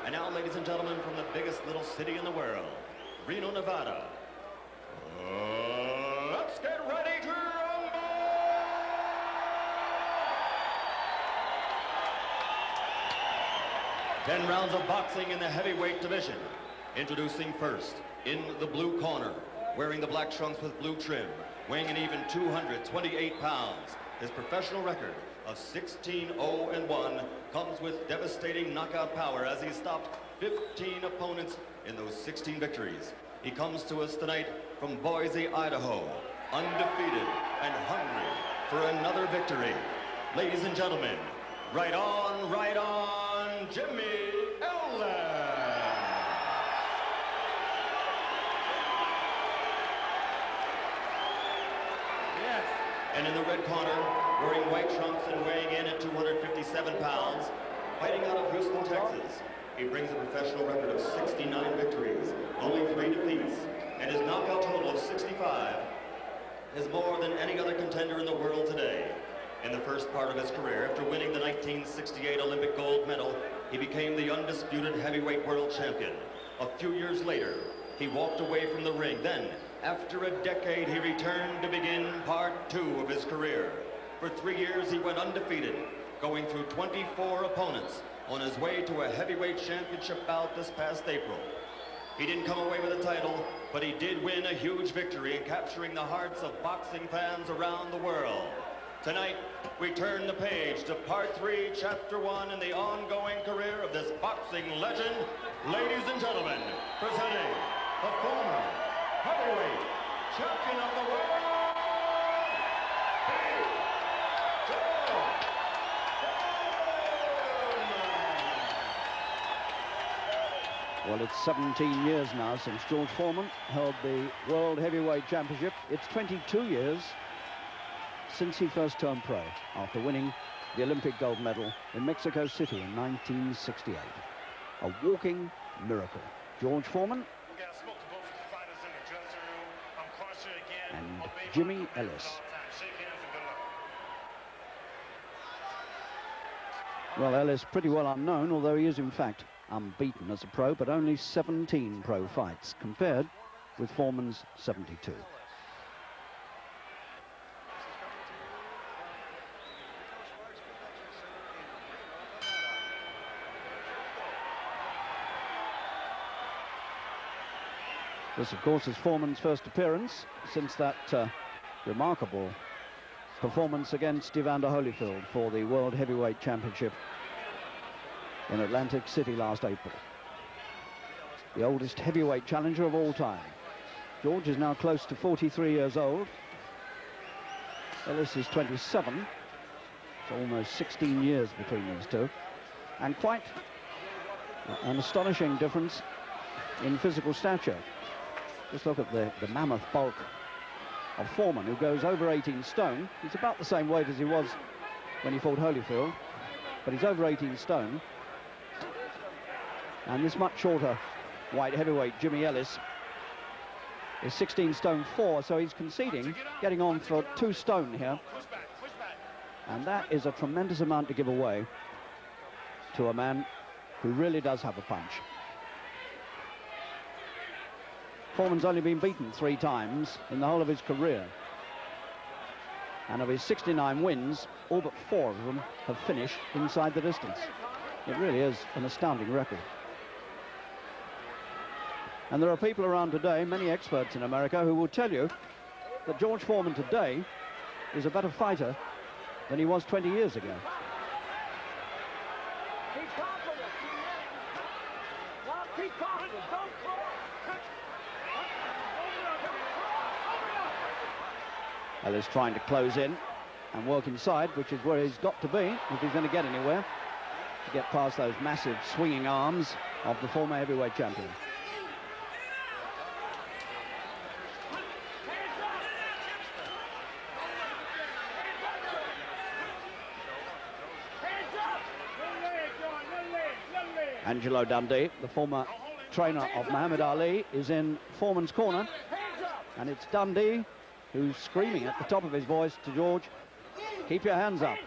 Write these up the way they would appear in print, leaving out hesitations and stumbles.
And now, ladies and gentlemen, from the biggest little city in the world, Reno, Nevada. Let's get ready to rumble! 10 rounds of boxing in the heavyweight division. Introducing first, in the blue corner, wearing the black trunks with blue trim, weighing an even 228 pounds. His professional record of 16-0-1 comes with devastating knockout power as he stopped 15 opponents in those 16 victories. He comes to us tonight from Boise, Idaho, undefeated and hungry for another victory. Ladies and gentlemen, right on, Jimmy Ellis. Yes. And in the red corner, wearing white trunks and weighing in at 257 pounds, fighting out of Houston, Texas. He brings a professional record of 69 victories, only 3 defeats, and his knockout total of 65 is more than any other contender in the world today. In the first part of his career, after winning the 1968 Olympic gold medal, he became the undisputed heavyweight world champion. A few years later, he walked away from the ring. Then, after a decade, he returned to begin part 2 of his career. For 3 years, he went undefeated, going through 24 opponents on his way to a heavyweight championship bout this past April. He didn't come away with a title, but he did win a huge victory in capturing the hearts of boxing fans around the world. Tonight, we turn the page to part 3, chapter 1 in the ongoing career of this boxing legend. Ladies and gentlemen, presenting the former heavyweight champion of the world, Well, it's 17 years now since George Foreman held the World Heavyweight Championship. It's 22 years since he first turned pro after winning the Olympic gold medal in Mexico City in 1968. A walking miracle. George Foreman and Jimmy Ellis. Well, Ellis pretty well unknown, although he is in fact unbeaten as a pro, but only 17 pro fights compared with Foreman's 72. This, of course, is Foreman's first appearance since that remarkable performance against Evander Holyfield for the World Heavyweight Championship in Atlantic City last April. The oldest heavyweight challenger of all time. George is now close to 43 years old. Ellis is 27. It's almost 16 years between these two. And quite an astonishing difference in physical stature. Just look at the mammoth bulk of Foreman, who goes over 18 stone. He's about the same weight as he was when he fought Holyfield, but he's over 18 stone. And this much shorter white heavyweight, Jimmy Ellis, is 16 stone 4, so he's conceding, getting on for 2 stone here. And that is a tremendous amount to give away to a man who really does have a punch. Foreman's only been beaten 3 times in the whole of his career. And of his 69 wins, all but 4 of them have finished inside the distance. It really is an astounding record. And there are people around today, many experts in America, who will tell you that George Foreman today is a better fighter than he was 20 years ago. Ellis trying to close in and work inside, which is where he's got to be if he's going to get anywhere, to get past those massive swinging arms of the former heavyweight champion. Angelo Dundee, the former trainer of Muhammad Ali, is in Foreman's corner, and it's Dundee who's screaming at the top of his voice to George, keep your hands up.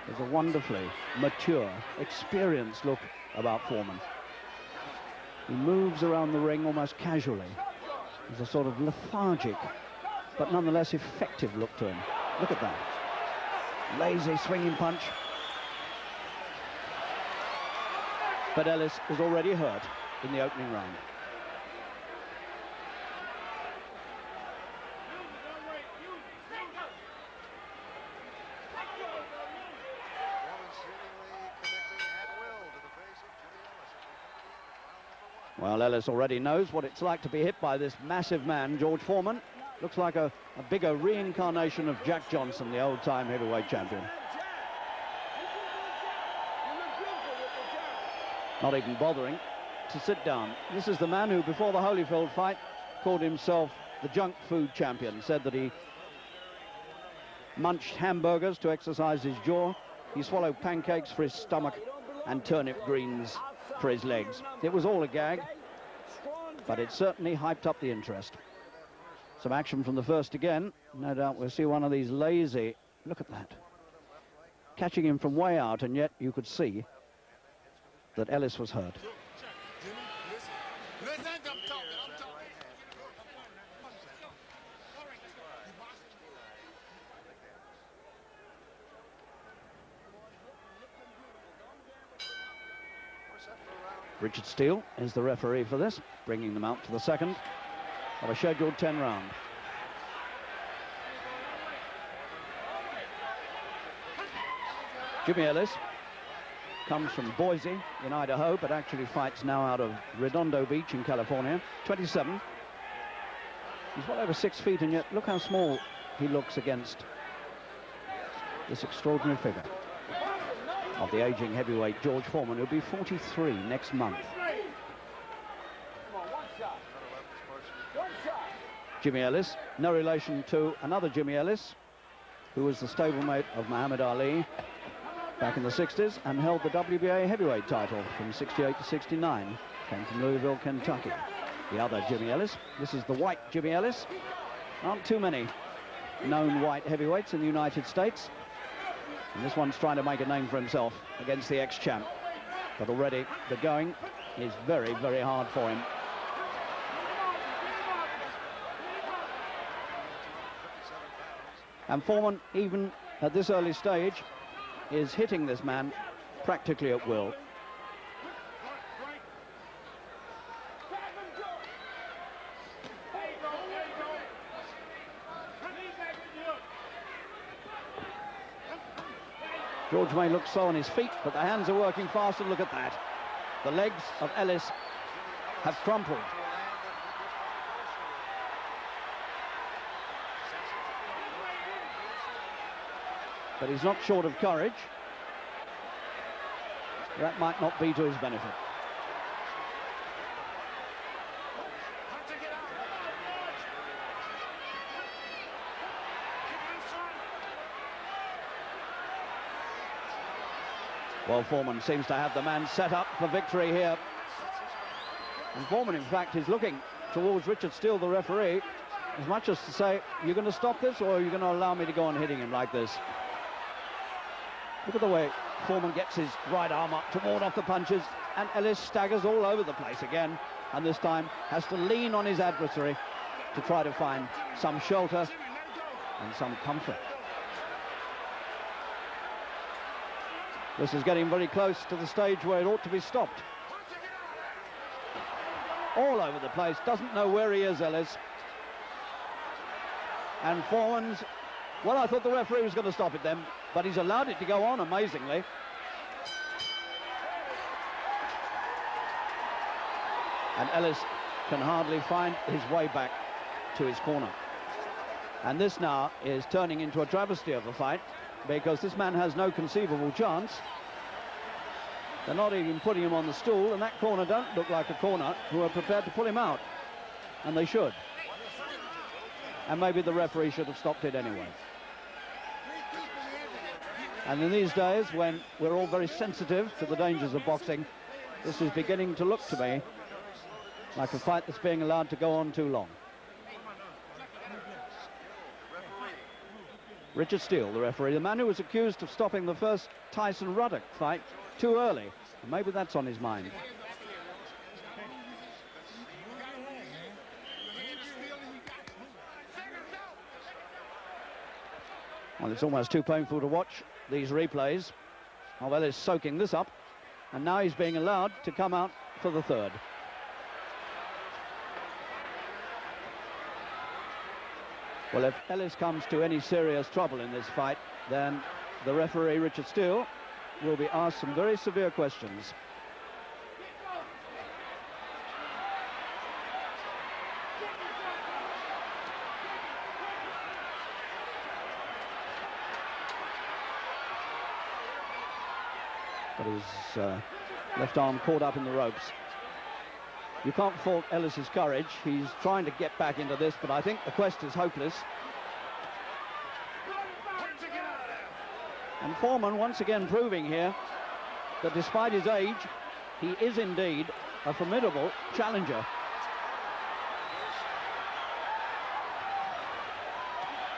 There's a wonderfully mature, experienced look about Foreman. He moves around the ring almost casually. There's a sort of lethargic, but nonetheless effective look to him. Look at that. Lazy swinging punch. But Ellis is already hurt in the opening round. Well, Ellis already knows what it's like to be hit by this massive man, George Foreman. Looks like a bigger reincarnation of Jack Johnson, the old-time heavyweight champion. Not even bothering to sit down. This is the man who, before the Holyfield fight, called himself the junk food champion. Said that he munched hamburgers to exercise his jaw. He swallowed pancakes for his stomach and turnip greens for his legs. It was all a gag, but it certainly hyped up the interest. Some action from the first again. No doubt we'll see one of these lazy... Look at that. Catching him from way out, and yet you could see that Ellis was hurt. Richard Steele is the referee for this, bringing them out to the second of a scheduled 10 round. Jimmy Ellis comes from Boise in Idaho, but actually fights now out of Redondo Beach in California. 27. He's well over 6 feet, and yet look how small he looks against this extraordinary figure of the aging heavyweight George Foreman, who'll be 43 next month. Jimmy Ellis, no relation to another Jimmy Ellis, who was the stablemate of Muhammad Ali back in the 60s and held the WBA heavyweight title from 68 to 69. Came from Louisville, Kentucky. The other Jimmy Ellis, this is the white Jimmy Ellis. Aren't too many known white heavyweights in the United States. And this one's trying to make a name for himself against the ex-champ. But already the going is very, very hard for him. And Foreman, even at this early stage, is hitting this man practically at will. George may look slow on his feet, but the hands are working fast, and look at that. The legs of Ellis have crumpled. But he's not short of courage. That might not be to his benefit. Well, Foreman seems to have the man set up for victory here. And Foreman, in fact, is looking towards Richard Steele, the referee, as much as to say, you're going to stop this, or are you going to allow me to go on hitting him like this? Look at the way Foreman gets his right arm up to ward off the punches, and Ellis staggers all over the place again, and this time has to lean on his adversary to try to find some shelter and some comfort. This is getting very close to the stage where it ought to be stopped. All over the place, doesn't know where he is, Ellis. And Foreman's, well, I thought the referee was going to stop it then, but he's allowed it to go on, amazingly. And Ellis can hardly find his way back to his corner. And this now is turning into a travesty of a fight, because this man has no conceivable chance. They're not even putting him on the stool, and that corner don't look like a corner who are prepared to pull him out. And they should. And maybe the referee should have stopped it anyway. And in these days, when we're all very sensitive to the dangers of boxing, this is beginning to look to me like a fight that's being allowed to go on too long. Richard Steele, the referee, the man who was accused of stopping the first Tyson Ruddock fight too early. Maybe that's on his mind. Well, it's almost too painful to watch these replays of Ellis soaking this up, and now he's being allowed to come out for the third. Well, if Ellis comes to any serious trouble in this fight, then the referee, Richard Steele, will be asked some very severe questions. But his left arm caught up in the ropes. You can't fault Ellis's courage. He's trying to get back into this, but I think the quest is hopeless. And Foreman once again proving here that despite his age, he is indeed a formidable challenger.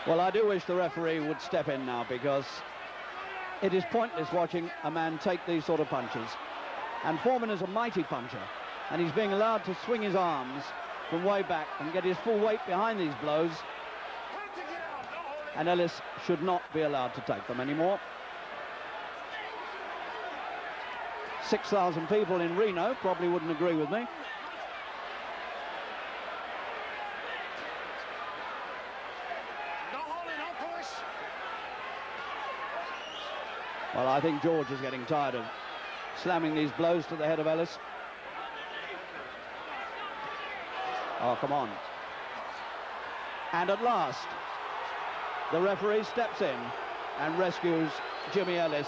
Well, I do wish the referee would step in now, because it is pointless watching a man take these sort of punches. And Foreman is a mighty puncher, and he's being allowed to swing his arms from way back and get his full weight behind these blows. And Ellis should not be allowed to take them anymore. 6,000 people in Reno probably wouldn't agree with me. Well, I think George is getting tired of slamming these blows to the head of Ellis. Oh, come on. And at last, the referee steps in and rescues Jimmy Ellis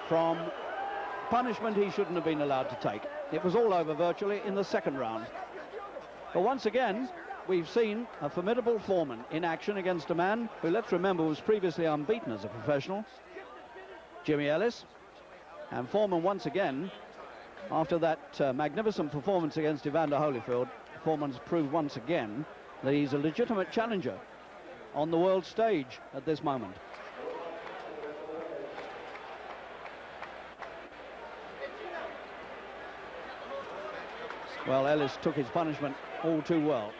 from punishment he shouldn't have been allowed to take. It was all over virtually in the second round. But once again, we've seen a formidable Foreman in action against a man who, let's remember, was previously unbeaten as a professional, Jimmy Ellis. And Foreman once again, after that magnificent performance against Evander Holyfield, Foreman's proved once again that he's a legitimate challenger on the world stage at this moment. Well, Ellis took his punishment all too well.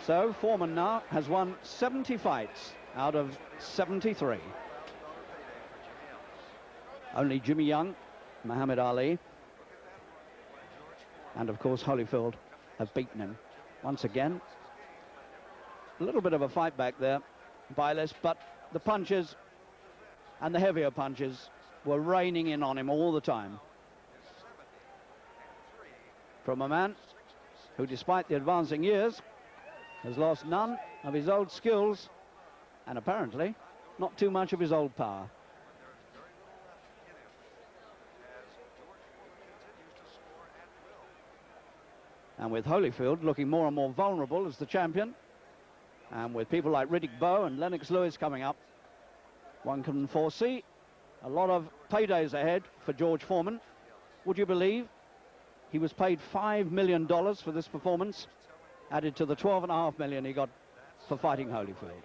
So Foreman now has won 70 fights out of 73. Only Jimmy Young, Muhammad Ali, and of course Holyfield have beaten him. Once again, a little bit of a fight back there by Ellis, but the punches and the heavier punches were raining in on him all the time. From a man who, despite the advancing years, has lost none of his old skills and apparently not too much of his old power. And with Holyfield looking more and more vulnerable as the champion, and with people like Riddick Bowe and Lennox Lewis coming up, one can foresee a lot of paydays ahead for George Foreman. Would you believe he was paid $5 million for this performance, added to the $12.5 million he got for fighting Holyfield?